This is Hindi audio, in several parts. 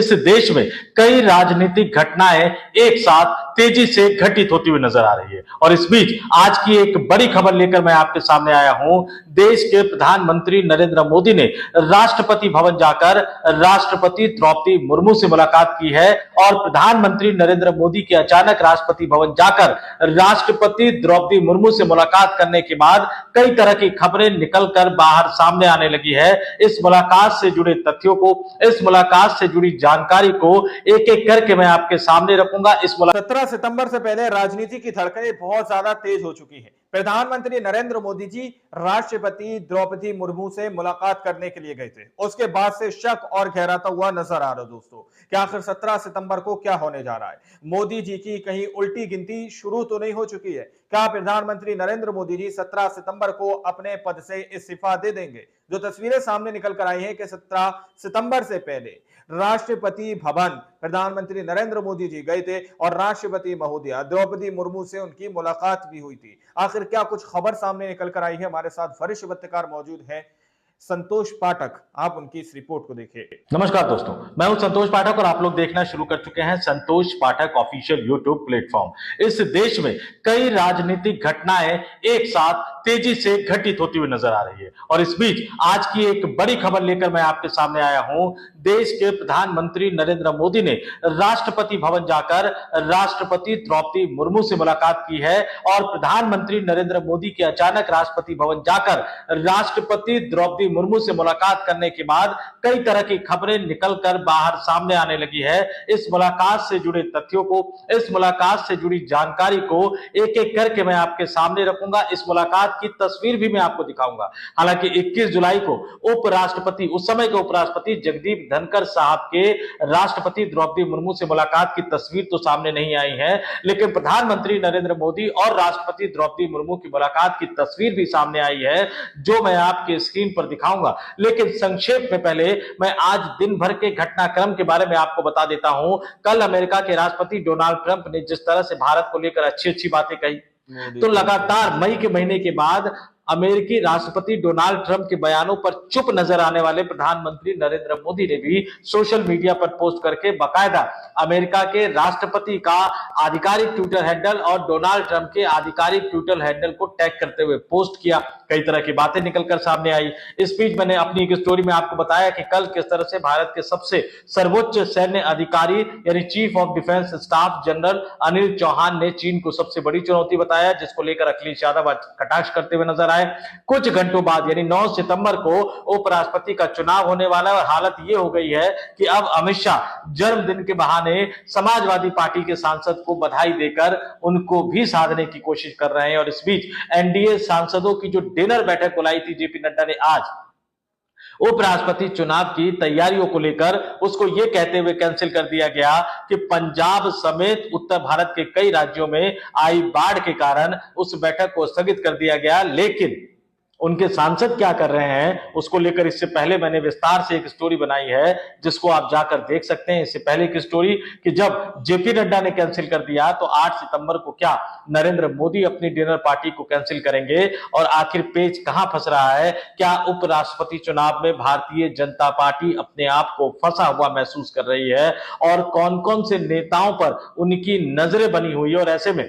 इस देश में कई राजनीतिक घटनाएं एक साथ तेजी से घटित होती हुई नजर आ रही है और इस बीच आज की एक बड़ी खबर लेकर मैं आपके सामने आया हूं। देश के प्रधानमंत्री नरेंद्र मोदी ने राष्ट्रपति भवन जाकर राष्ट्रपति द्रौपदी मुर्मू से मुलाकात की है और प्रधानमंत्री नरेंद्र मोदी के अचानक राष्ट्रपति भवन जाकर राष्ट्रपति द्रौपदी मुर्मू से मुलाकात करने के बाद कई तरह की खबरें निकलकर बाहर सामने आने लगी है। इस मुलाकात से जुड़े तथ्यों को, इस मुलाकात से जुड़ी जानकारी को एक एक करके मैं आपके सामने रखूंगा। 17 सितंबर से पहले राजनीति की धड़कनें बहुत ज्यादा तेज हो चुकी है। प्रधानमंत्री नरेंद्र मोदी जी राष्ट्रपति द्रौपदी मुर्मू से मुलाकात करने के लिए गए थे। उसके बाद से शक और गहराता हुआ नजर आ रहा है दोस्तों कि आखिर 17 सितंबर को क्या होने जा रहा है। मोदी जी की कहीं उल्टी गिनती शुरू तो नहीं हो चुकी है? क्या प्रधानमंत्री नरेंद्र मोदी जी 17 सितंबर को अपने पद से इस्तीफा दे देंगे? जो तस्वीरें सामने निकल कर आई हैं कि 17 सितंबर से पहले राष्ट्रपति भवन प्रधानमंत्री नरेंद्र मोदी जी गए थे और राष्ट्रपति महोदया द्रौपदी मुर्मू से उनकी मुलाकात भी हुई थी। आखिर क्या कुछ खबर सामने निकल कर आई है? हमारे साथ वरिष्ठ पत्रकार मौजूद हैं संतोष पाठक, आप उनकी इस रिपोर्ट को देखिए। नमस्कार दोस्तों, मैं हूं संतोष पाठक और आप लोग देखना शुरू कर चुके हैं संतोष पाठक ऑफिशियल यूट्यूब प्लेटफॉर्म। इस देश में कई राजनीतिक घटनाएं एक साथ तेजी से घटित होती हुई नजर आ रही है और इस बीच आज की एक बड़ी खबर लेकर मैं आपके सामने आया हूं। देश के प्रधानमंत्री नरेंद्र मोदी ने राष्ट्रपति भवन जाकर राष्ट्रपति द्रौपदी मुर्मू से मुलाकात की है और प्रधानमंत्री नरेंद्र मोदी के अचानक राष्ट्रपति भवन जाकर राष्ट्रपति द्रौपदी मुर्मू से मुलाकात करने के बाद कई तरह की खबरें निकलकर बाहर सामने आने लगी है। इस मुलाकात से जुड़े तथ्यों को, इस मुलाकात से जुड़ी जानकारी को एक एक करके मैं आपके सामने रखूंगा। इस मुलाकात की तस्वीर भी मैं आपको दिखाऊंगा। हालांकि 21 जुलाई को उपराष्ट्रपति, उस समय के उपराष्ट्रपति जगदीप धनखड़ साहब के राष्ट्रपति द्रौपदी मुर्मू से मुलाकात की तस्वीर तो सामने नहीं आई है, लेकिन प्रधानमंत्री नरेंद्र मोदी और राष्ट्रपति द्रौपदी मुर्मू की मुलाकात की तस्वीर भी सामने आई है, जो मैं आपके स्क्रीन पर दिखाऊंगा। लेकिन संक्षेप में पहले मैं आज दिन भर के घटनाक्रम के बारे में आपको बता देता हूं। कल अमेरिका के राष्ट्रपति डोनाल्ड ट्रंप ने जिस तरह से भारत को लेकर अच्छी अच्छी बातें कही, तो लगातार मई के महीने के बाद अमेरिकी राष्ट्रपति डोनाल्ड ट्रंप के बयानों पर चुप नजर आने वाले प्रधानमंत्री नरेंद्र मोदी ने भी सोशल मीडिया पर पोस्ट करके बाकायदा अमेरिका के राष्ट्रपति का आधिकारिक ट्विटर हैंडल और डोनाल्ड ट्रंप के आधिकारिक ट्विटर हैंडल को टैग करते हुए पोस्ट किया। कई तरह की बातें निकलकर सामने आई। इस बीच मैंने अपनी एक स्टोरी में आपको बताया कि कल किस तरह से भारत के सबसे सर्वोच्च सैन्य अधिकारी यानी chief of defence staff general Anil Chauhan ने चीन को सबसे बड़ी चुनौती बताया, जिसको लेकर अखिलेश यादव कटाक्ष करते हुए नजर आए। कुछ घंटों बाद यानी 9 सितंबर को उपराष्ट्रपति का चुनाव होने वाला है और हालत यह हो गई है कि अब अमित शाह जन्मदिन के बहाने समाजवादी पार्टी के सांसद को बधाई देकर उनको भी साधने की कोशिश कर रहे हैं। और इस बीच एनडीए सांसदों की जो डिनर बैठक बुलाई थी जेपी नड्डा ने आज उपराष्ट्रपति चुनाव की तैयारियों को लेकर, उसको यह कहते हुए कैंसिल कर दिया गया कि पंजाब समेत उत्तर भारत के कई राज्यों में आई बाढ़ के कारण उस बैठक को स्थगित कर दिया गया। लेकिन उनके सांसद क्या कर रहे हैं उसको लेकर इससे पहले मैंने विस्तार से एक स्टोरी बनाई है, जिसको आप जाकर देख सकते हैं। इससे पहले की स्टोरी कि जब जेपी नड्डा ने कैंसिल कर दिया तो 8 सितंबर को क्या नरेंद्र मोदी अपनी डिनर पार्टी को कैंसिल करेंगे और आखिर पेच कहां फंस रहा है? क्या उपराष्ट्रपति चुनाव में भारतीय जनता पार्टी अपने आप को फंसा हुआ महसूस कर रही है और कौन कौन से नेताओं पर उनकी नजरें बनी हुई है? और ऐसे में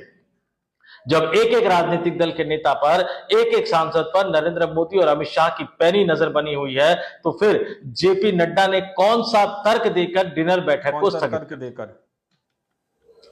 जब एक एक राजनीतिक दल के नेता पर, एक एक सांसद पर नरेंद्र मोदी और अमित शाह की पैनी नजर बनी हुई है, तो फिर जेपी नड्डा ने कौन सा तर्क देकर डिनर बैठक को स्थगित देकर?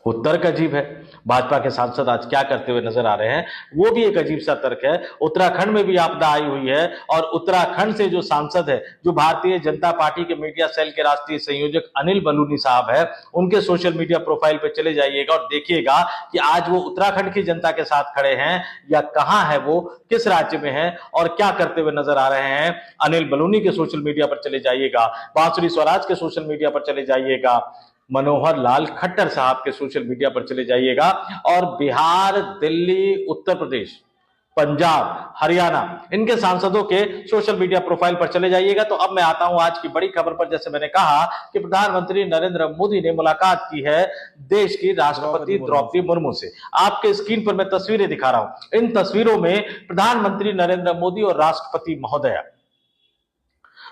वो तर्क अजीब है। भाजपा के सांसद आज क्या करते हुए नजर आ रहे हैं वो भी एक अजीब सा तर्क है। उत्तराखंड में भी आपदा आई हुई है और उत्तराखंड से जो सांसद है, जो भारतीय जनता पार्टी के मीडिया सेल के राष्ट्रीय संयोजक अनिल बलूनी साहब है, उनके सोशल मीडिया प्रोफाइल पे चले जाइएगा और देखिएगा कि आज वो उत्तराखंड की जनता के साथ खड़े हैं या कहां है, वो किस राज्य में है और क्या करते हुए नजर आ रहे हैं। अनिल बलूनी के सोशल मीडिया पर चले जाइएगा, बांसुरी स्वराज के सोशल मीडिया पर चले जाइएगा, मनोहर लाल खट्टर साहब के सोशल मीडिया पर चले जाइएगा और बिहार, दिल्ली, उत्तर प्रदेश, पंजाब, हरियाणा, इनके सांसदों के सोशल मीडिया प्रोफाइल पर चले जाइएगा। तो अब मैं आता हूं आज की बड़ी खबर पर। जैसे मैंने कहा कि प्रधानमंत्री नरेंद्र मोदी ने मुलाकात की है देश की राष्ट्रपति द्रौपदी मुर्मू से। आपके स्क्रीन पर मैं तस्वीरें दिखा रहा हूं। इन तस्वीरों में प्रधानमंत्री नरेंद्र मोदी और राष्ट्रपति महोदया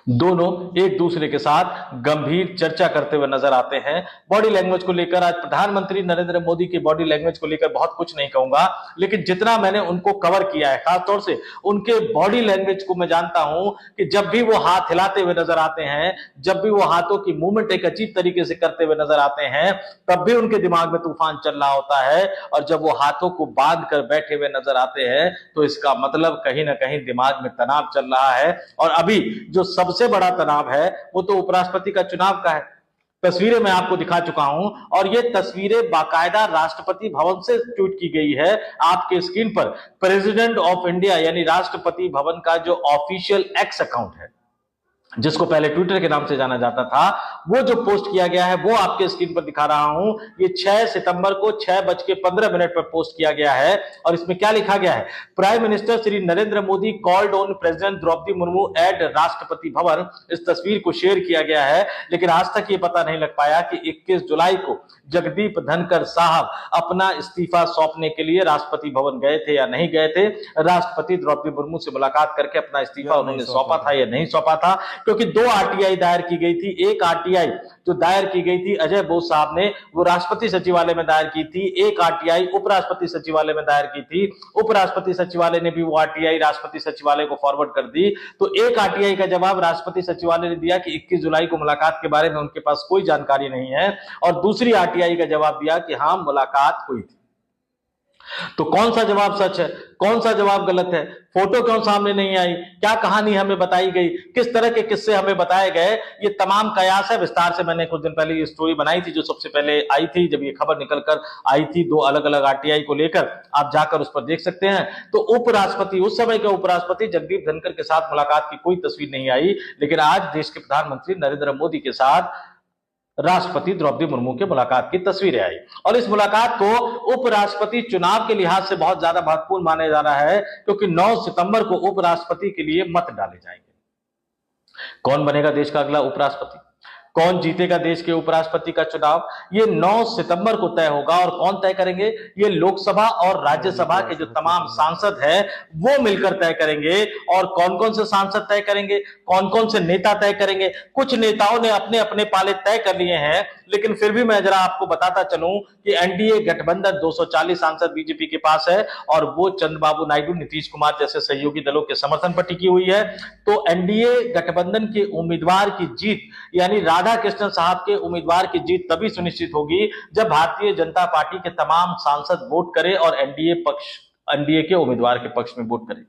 दोनों एक दूसरे के साथ गंभीर चर्चा करते हुए नजर आते हैं। बॉडी लैंग्वेज को लेकर आज प्रधानमंत्री नरेंद्र मोदी की बॉडी लैंग्वेज को लेकर बहुत कुछ नहीं कहूंगा, लेकिन जितना मैंने उनको कवर किया है, खासतौर से उनके बॉडी लैंग्वेज को मैं जानता हूं कि जब भी वो हाथ हिलाते हुए नजर आते हैं, जब भी वो हाथों की मूवमेंट एक अजीब तरीके से करते हुए नजर आते हैं, तब भी उनके दिमाग में तूफान चल रहा होता है। और जब वो हाथों को बांध कर बैठे हुए नजर आते हैं तो इसका मतलब कहीं ना कहीं दिमाग में तनाव चल रहा है। और अभी जो सबसे बड़ा तनाव है वो तो उपराष्ट्रपति का चुनाव का है। तस्वीरें मैं आपको दिखा चुका हूं और ये तस्वीरें बाकायदा राष्ट्रपति भवन से ट्वीट की गई है। आपके स्क्रीन पर प्रेसिडेंट ऑफ इंडिया यानी राष्ट्रपति भवन का जो ऑफिशियल एक्स अकाउंट है, जिसको पहले ट्विटर के नाम से जाना जाता था, वो जो पोस्ट किया गया है वो आपके स्क्रीन पर दिखा रहा हूं। ये 6 सितंबर को 6:15 पर पोस्ट किया गया है और इसमें क्या लिखा गया है? Prime minister Shri Narendra Modi called on president Droupadi Murmu at Rashtrapati Bhavan. इस तस्वीर को शेयर किया गया है, लेकिन आज तक ये पता नहीं लग पाया कि 21 जुलाई को जगदीप धनखड़ साहब अपना इस्तीफा सौंपने के लिए राष्ट्रपति भवन गए थे या नहीं गए थे। राष्ट्रपति द्रौपदी मुर्मू से मुलाकात करके अपना इस्तीफा उन्होंने सौंपा था या नहीं सौंपा था, क्योंकि 2 आरटीआई दायर की गई थी। एक आरटीआई जो दायर की गई थी अजय बोस साहब ने, वो राष्ट्रपति सचिवालय में दायर की थी। एक आरटीआई उपराष्ट्रपति सचिवालय में दायर की थी। उपराष्ट्रपति सचिवालय ने भी वो आरटीआई राष्ट्रपति सचिवालय को फॉरवर्ड कर दी। तो एक आरटीआई का जवाब राष्ट्रपति सचिवालय ने दिया कि 21 जुलाई को मुलाकात के बारे में उनके पास कोई जानकारी नहीं है, और दूसरी आरटीआई का जवाब दिया कि हां मुलाकात हुई थी। तो कौन सा जवाब सच है, कौन सा जवाब गलत है? फोटो क्यों सामने नहीं आई? क्या कहानी हमें बताई गई? किस तरह के किस्से हमें बताए गए? ये तमाम कयास है। विस्तार से मैंने कुछ दिन पहले ये स्टोरी बनाई थी, जो सबसे पहले आई थी जब ये खबर निकलकर आई थी 2 अलग अलग आरटीआई को लेकर। आप जाकर उस पर देख सकते हैं। तो उपराष्ट्रपति, उस समय के उपराष्ट्रपति जगदीप धनखड़ के साथ मुलाकात की कोई तस्वीर नहीं आई, लेकिन आज देश के प्रधानमंत्री नरेंद्र मोदी के साथ राष्ट्रपति द्रौपदी मुर्मू के मुलाकात की तस्वीरें आई। और इस मुलाकात को उपराष्ट्रपति चुनाव के लिहाज से बहुत ज्यादा महत्वपूर्ण माना जा रहा है, क्योंकि 9 सितंबर को उपराष्ट्रपति के लिए मत डाले जाएंगे। कौन बनेगा देश का अगला उपराष्ट्रपति, कौन जीतेगा देश के उपराष्ट्रपति का चुनाव, ये 9 सितंबर को तय होगा। और कौन तय करेंगे? ये लोकसभा और राज्यसभा के जो तमाम सांसद हैं वो मिलकर तय करेंगे। और कौन कौन से सांसद तय करेंगे, कौन कौन से नेता तय करेंगे? कुछ नेताओं ने अपने अपने पाले तय कर लिए हैं, लेकिन फिर भी मैं जरा आपको बताता चलूं कि एनडीए गठबंधन 240 सांसद बीजेपी के पास है, और वो चंद्रबाबू नायडू, नीतीश कुमार जैसे सहयोगी दलों के समर्थन पर टिकी हुई है। तो एनडीए गठबंधन के उम्मीदवार की जीत यानी राधा कृष्णन साहब के उम्मीदवार की जीत तभी सुनिश्चित होगी जब भारतीय जनता पार्टी के तमाम सांसद वोट करें और एनडीए के उम्मीदवार के पक्ष में वोट करें।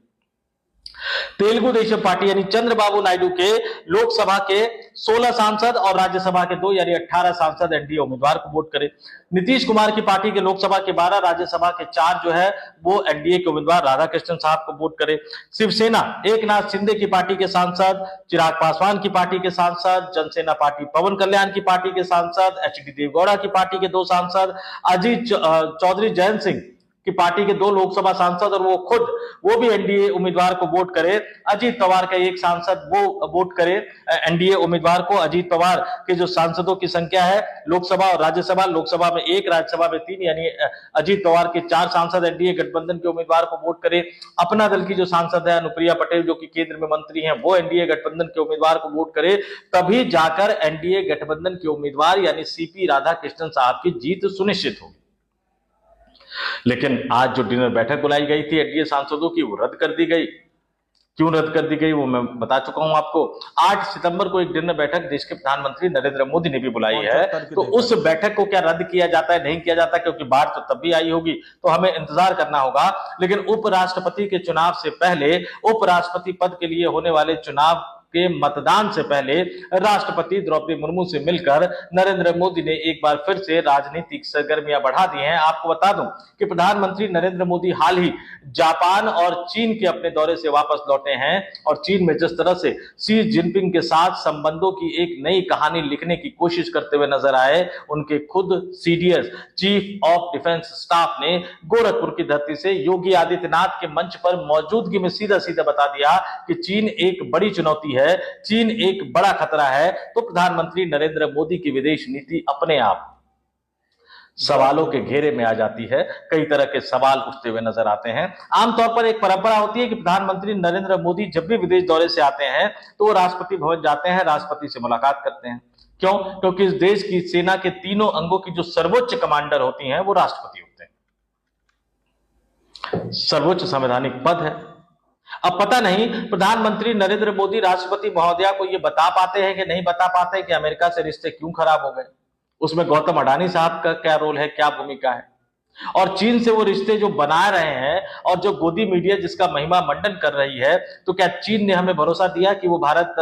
तेलुगु देशम पार्टी यानी चंद्रबाबू नायडू के लोकसभा के 16 सांसद और राज्यसभा के 2 यानी 18 सांसद एनडीए उम्मीदवार को वोट करें। नीतीश कुमार की पार्टी के लोकसभा के 12, राज्यसभा के 4 जो है वो एनडीए के उम्मीदवार राधाकृष्णन साहब को वोट करें। शिवसेना एकनाथ शिंदे की पार्टी के सांसद, चिराग पासवान की पार्टी के सांसद, जनसेना पार्टी पवन कल्याण की पार्टी के सांसद, एचडी देवगौड़ा की पार्टी के 2 सांसद, अजीत चौधरी जयंत सिंह की पार्टी के 2 लोकसभा सांसद और वो भी एनडीए उम्मीदवार को वोट करे। अजीत पवार का 1 सांसद वो वोट करे एनडीए उम्मीदवार को। अजीत पवार के जो सांसदों की संख्या है लोकसभा और राज्यसभा, लोकसभा में 1, राज्यसभा में 3, यानी अजीत पवार के 4 सांसद एनडीए गठबंधन के उम्मीदवार को वोट करे। अपना दल की जो सांसद है अनुप्रिया पटेल, जो कि केंद्र में मंत्री हैं, वो एनडीए गठबंधन के उम्मीदवार को वोट करे। तभी जाकर एनडीए गठबंधन के उम्मीदवार यानी सीपी राधाकृष्णन साहब की जीत सुनिश्चित होगी। लेकिन आज जो डिनर बैठक बुलाई गई थी एनडीए सांसदों की, वो रद्द कर दी गई। क्यों रद्द कर दी गई वो मैं बता चुका हूं आपको। 8 सितंबर को एक डिनर बैठक देश के प्रधानमंत्री नरेंद्र मोदी ने भी बुलाई है। तो उस बैठक को क्या रद्द किया जाता है, नहीं किया जाता, क्योंकि बात तो तब भी आई होगी, तो हमें इंतजार करना होगा। लेकिन उपराष्ट्रपति के चुनाव से पहले, उपराष्ट्रपति पद के लिए होने वाले चुनाव के मतदान से पहले राष्ट्रपति द्रौपदी मुर्मू से मिलकर नरेंद्र मोदी ने एक बार फिर से राजनीतिक सरगर्मियां बढ़ा दी हैं। आपको बता दूं कि प्रधानमंत्री नरेंद्र मोदी हाल ही जापान और चीन के अपने दौरे से वापस लौटे हैं, और चीन में जिस तरह से शी जिनपिंग के साथ संबंधों की एक नई कहानी लिखने की कोशिश करते हुए नजर आए, उनके खुद CDS chief of defence staff ने गोरखपुर की धरती से योगी आदित्यनाथ के मंच पर मौजूदगी में सीधा सीधा बता दिया कि चीन एक बड़ी चुनौती है, चीन एक बड़ा खतरा है। तो प्रधानमंत्री नरेंद्र मोदी की विदेश नीति अपने आप सवालों के घेरे में आ जाती है। कई तरह के सवाल उठते हुए नजर आते हैं। आमतौर पर एक परंपरा होती है कि प्रधानमंत्री नरेंद्र मोदी जब भी विदेश दौरे से आते हैं तो वो राष्ट्रपति भवन जाते हैं, राष्ट्रपति से मुलाकात करते हैं। क्यों? क्योंकि इस देश की सेना के तीनों अंगों की जो सर्वोच्च कमांडर होती हैं वो राष्ट्रपति होते हैं। सर्वोच्च संवैधानिक पद है। अब पता नहीं प्रधानमंत्री नरेंद्र मोदी राष्ट्रपति महोदया को यह बता पाते हैं कि नहीं बता पाते कि अमेरिका से रिश्ते क्यों खराब हो गए। उसमें गौतम अडानी साहब का क्या रोल है, क्या भूमिका है, और चीन से वो रिश्ते जो बना रहे हैं और जो गोदी मीडिया जिसका महिमा मंडन कर रही है, तो क्या चीन ने हमें भरोसा दिया कि वो भारत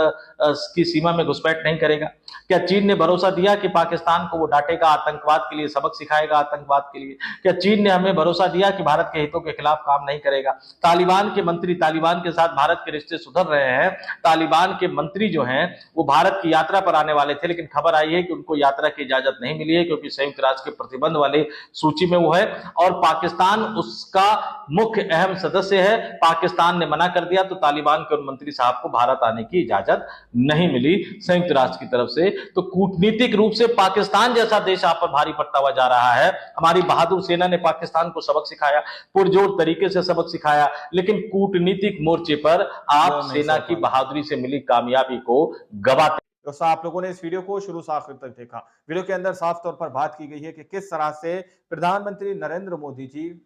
की सीमा में घुसपैठ नहीं करेगा? क्या चीन ने भरोसा दिया कि पाकिस्तान को वो डांटेगा, आतंकवाद के लिए सबक सिखाएगा आतंकवाद के लिए? क्या चीन ने हमें भरोसा दिया कि भारत के हितों के खिलाफ काम नहीं करेगा? तालिबान के मंत्री तालिबान के साथ भारत के रिश्ते सुधर रहे हैं। तालिबान के मंत्री जो हैं वो भारत की यात्रा पर आने वाले थे, लेकिन खबर आई है कि उनको यात्रा की इजाजत नहीं मिली है क्योंकि संयुक्त राष्ट्र के प्रतिबंध वाले सूची में वो है और पाकिस्तान उसका मुख्य अहम सदस्य है। पाकिस्तान ने मना कर दिया तो तालिबान के उन मंत्री साहब को भारत आने की इजाजत नहीं मिली संयुक्त राष्ट्र की तरफ से। तो कूटनीतिक रूप से पाकिस्तान जैसा देश आप पर भारी पड़ता हुआ जा रहा है। हमारी बहादुर सेना ने पाकिस्तान को सबक सिखाया, पुरजोर तरीके से सबक सिखाया, लेकिन कूटनीतिक मोर्चे पर आप सेना की बहादुरी से मिली कामयाबी को गवाते। तो आप लोगों ने इस वीडियो को शुरू से आखिर तक देखा। वीडियो के अंदर साफ तौर पर बात की गई है कि किस तरह से प्रधानमंत्री नरेंद्र मोदी जी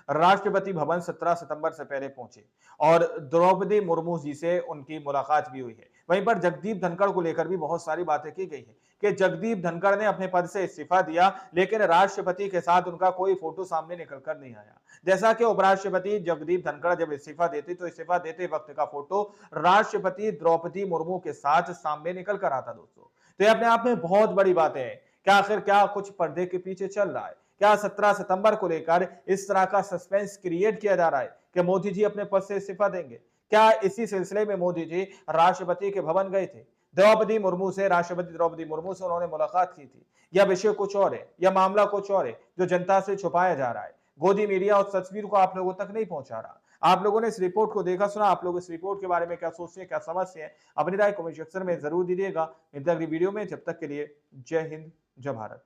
राष्ट्रपति भवन 17 सितंबर से पहले पहुंचे और द्रौपदी मुर्मू जी से उनकी मुलाकात भी हुई है। वहीं पर जगदीप धनखड़ को लेकर भी बहुत सारी बातें की गई है कि जगदीप धनखड़ ने अपने पद से इस्तीफा दिया, लेकिन राष्ट्रपति के साथ उनका कोई फोटो सामने निकलकर नहीं आया। जैसा कि उपराष्ट्रपति जगदीप धनखड़ जब इस्तीफा देते तो इस्तीफा देते वक्त का फोटो राष्ट्रपति द्रौपदी मुर्मू के साथ सामने निकल कर आता। दोस्तों, तो ये अपने आप में बहुत बड़ी बातें हैं। क्या आखिर क्या कुछ पर्दे के पीछे चल रहा है? क्या 17 सितंबर को लेकर इस तरह का सस्पेंस क्रिएट किया जा रहा है कि मोदी जी अपने पद से इस्तीफा देंगे? क्या इसी सिलसिले में मोदी जी राष्ट्रपति के भवन गए थे? द्रौपदी मुर्मू से, राष्ट्रपति द्रौपदी मुर्मू से उन्होंने मुलाकात की थी, या विषय कुछ और है, या मामला कुछ और है जो जनता से छुपाया जा रहा है? गोदी मीडिया उस तस्वीर को आप लोगों तक नहीं पहुंचा रहा। आप लोगों ने इस रिपोर्ट को देखा सुना, आप लोग इस रिपोर्ट के बारे में क्या सोचते हैं, क्या समझते हैं? अपनी राय कमेंट सेक्शन में जरूर दीजिएगा। मिलते हैं अगली वीडियो में, जब तक के लिए जय हिंद, जय भारत।